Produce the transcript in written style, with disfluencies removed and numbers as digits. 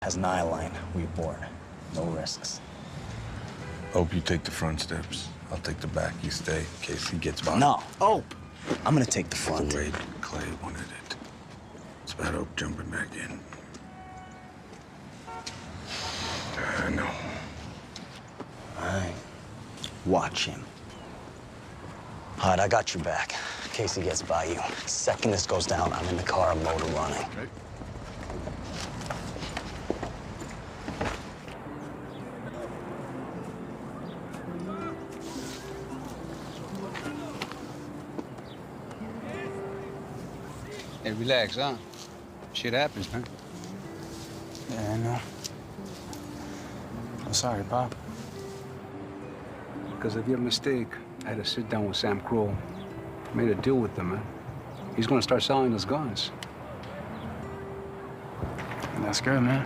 Has an eye line. We board. No risks. Hope you take the front steps. I'll take the back. You stay in case he gets by. No. Hope. I'm gonna take the front. The way Clay wanted it. It's about Hope jumping back in. I know. All right. Watch him. All right, I got your back. In case he gets by you. Second this goes down, I'm in the car, motor running. Okay. Hey, relax, huh? Shit happens, man. Yeah, I know. I'm sorry, Pop. Because of your mistake, I had to sit down with Sam Crow. Made a deal with him, man. He's gonna start selling us guns. That's good, man.